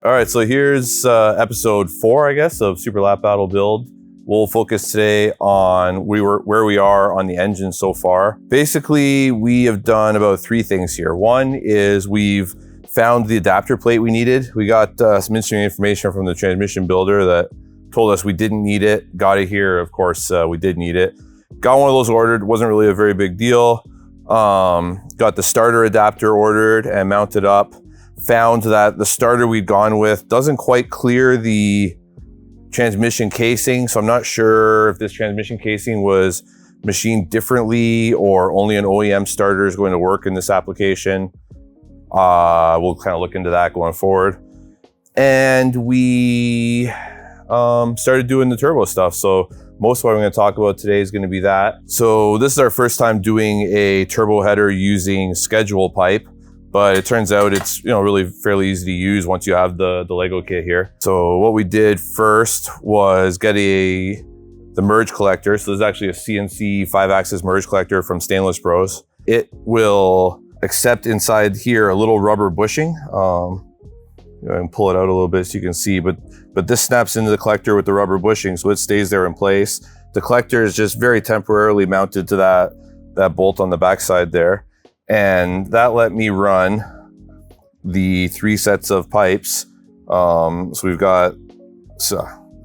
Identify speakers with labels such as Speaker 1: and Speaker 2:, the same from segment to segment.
Speaker 1: All right, so here's episode 4, I guess, of Super Lap Battle Build. We'll focus today on where we are on the engine so far. Basically, we have done about 3 things here. One is we've found the adapter plate we needed. We got some interesting information from the transmission builder that told us we didn't need it. Got it here, of course, we did need it. Got one of those ordered, wasn't really a very big deal. Got the starter adapter ordered and mounted up. Found that the starter we'd gone with doesn't quite clear the transmission casing, so I'm not sure if this transmission casing was machined differently or only an OEM starter is going to work in this application. We'll kind of look into that going forward. And we started doing the turbo stuff, so most of what I'm going to talk about today is going to be that. So this is our first time doing a turbo header using schedule pipe. But it turns out it's really fairly easy to use once you have the Lego kit here. So what we did first was get the merge collector. So there's actually a CNC 5-axis merge collector from Stainless Bros. It will accept inside here a little rubber bushing. And pull it out a little bit so you can see, but this snaps into the collector with the rubber bushing, so it stays there in place. The collector is just very temporarily mounted to that bolt on the backside there. And that let me run the 3 sets of pipes. So we've got,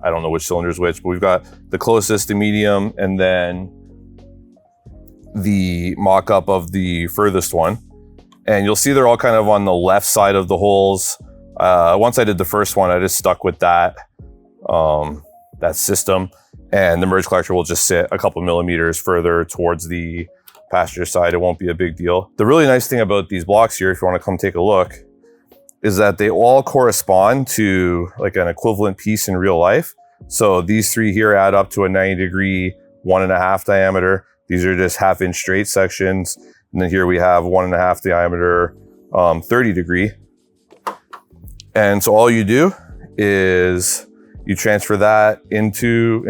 Speaker 1: I don't know which cylinder is which, but we've got the closest, the medium, and then the mock-up of the furthest one. And you'll see they're all kind of on the left side of the holes. Once I did the first one, I just stuck with that system, and the merge collector will just sit a couple millimeters further towards the passenger side. It won't be a big deal. The really nice thing about these blocks here, if you want to come take a look, is that they all correspond to like an equivalent piece in real life. So these 3 here add up to a 90-degree 1.5 diameter. These are just 1/2-inch straight sections. And then here we have 1.5 diameter 30-degree. And so all you do is you transfer that into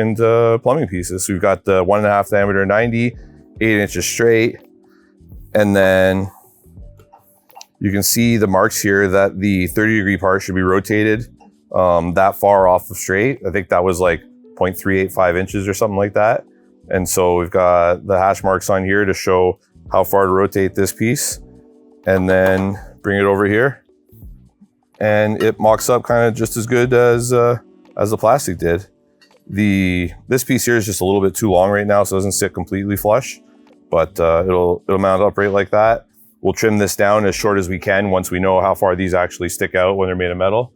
Speaker 1: plumbing pieces. So we've got the 1.5 diameter 90, 8 inches straight. And then you can see the marks here that the 30-degree part should be rotated that far off of straight. I think that was like 0.385 inches or something like that. And so we've got the hash marks on here to show how far to rotate this piece, and then bring it over here. And it mocks up kind of just as good as the plastic did. This piece here is just a little bit too long right now, so it doesn't sit completely flush, but it'll mount up right like that. We'll trim this down as short as we can once we know how far these actually stick out when they're made of metal.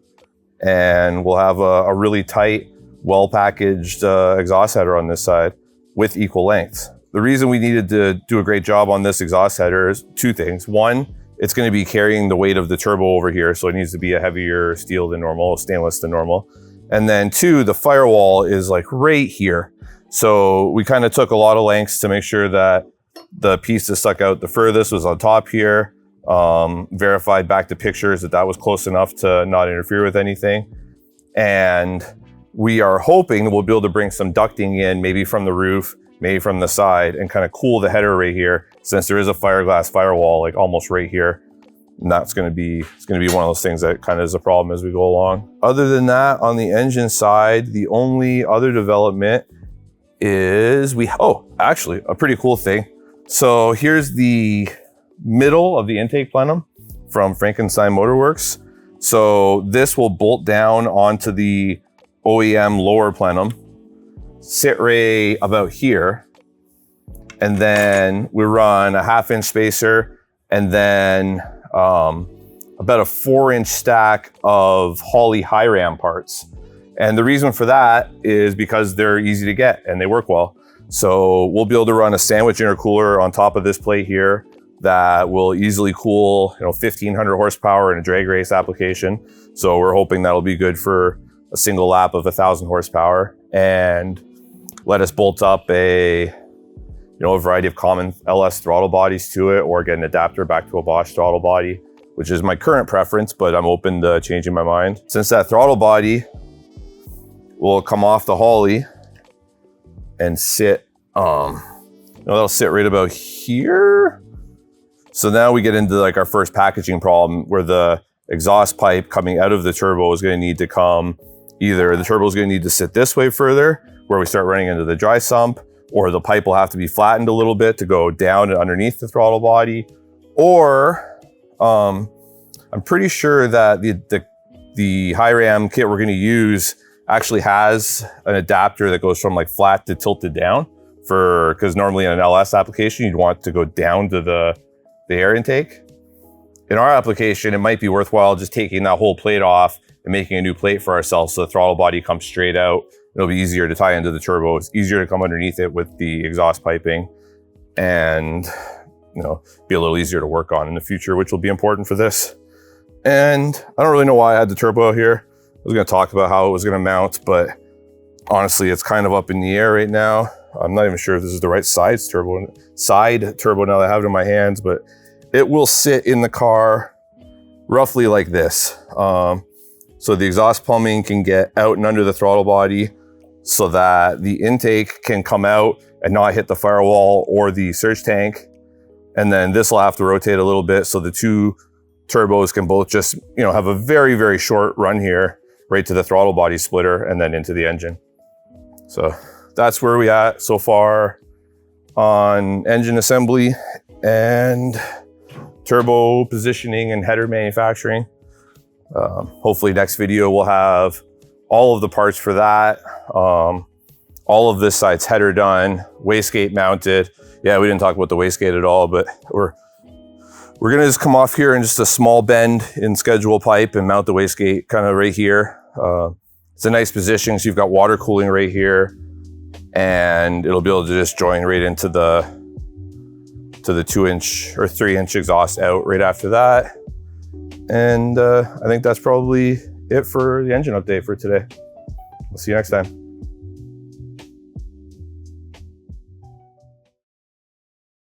Speaker 1: And we'll have a really tight, well-packaged exhaust header on this side with equal lengths. The reason we needed to do a great job on this exhaust header is 2 things. One, it's going to be carrying the weight of the turbo over here, so it needs to be a heavier steel than normal, stainless than normal. And then 2, the firewall is like right here. So we kind of took a lot of lengths to make sure that the piece that stuck out the furthest was on top here. Verified back to pictures that was close enough to not interfere with anything. And we are hoping we'll be able to bring some ducting in, maybe from the roof, maybe from the side, and kind of cool the header right here, since there is a fiberglass firewall like almost right here. And that's going to be one of those things that kind of is a problem as we go along. Other than that, on the engine side, the only other development is actually a pretty cool thing. So here's the middle of the intake plenum from Frankenstein Motorworks. So this will bolt down onto the OEM lower plenum, sit right about here, and then we run a 1/2-inch spacer, and then about a 4-inch stack of Holley high ram parts. And the reason for that is because they're easy to get and they work well. So we'll be able to run a sandwich intercooler on top of this plate here that will easily cool 1,500 horsepower in a drag race application. So we're hoping that'll be good for a single lap of 1,000 horsepower, and let us bolt up a variety of common LS throttle bodies to it, or get an adapter back to a Bosch throttle body, which is my current preference, but I'm open to changing my mind. Since that throttle body will come off the Holley and sit, that'll sit right about here. So now we get into like our first packaging problem, where the exhaust pipe coming out of the turbo is going to need to come, either the turbo is going to need to sit this way further, where we start running into the dry sump, or the pipe will have to be flattened a little bit to go down and underneath the throttle body, or I'm pretty sure that the high ram kit we're going to use actually has an adapter that goes from like flat to tilted down, because normally in an LS application, you'd want to go down to the air intake. In our application, it might be worthwhile just taking that whole plate off and making a new plate for ourselves so the throttle body comes straight out. It'll be easier to tie into the turbo. It's easier to come underneath it with the exhaust piping, and be a little easier to work on in the future, which will be important for this. And I don't really know why I had the turbo out here. I was going to talk about how it was going to mount, but honestly, it's kind of up in the air right now. I'm not even sure if this is the right side turbo now that I have it in my hands, but it will sit in the car roughly like this. So the exhaust plumbing can get out and under the throttle body so that the intake can come out and not hit the firewall or the surge tank. And then this will have to rotate a little bit so the two turbos can both just, have a very, very short run here, right to the throttle body splitter and then into the engine. So that's where we at so far on engine assembly and turbo positioning and header manufacturing. Hopefully next video we'll have all of the parts for that. All of this side's header done, wastegate mounted. Yeah, we didn't talk about the wastegate at all, but we're gonna just come off here in just a small bend in schedule pipe and mount the wastegate kind of right here. It's a nice position because you've got water cooling right here, and it'll be able to just join right into the 2-inch or 3-inch exhaust out right after that. And I think that's probably it for the engine update for today. We'll see you next time.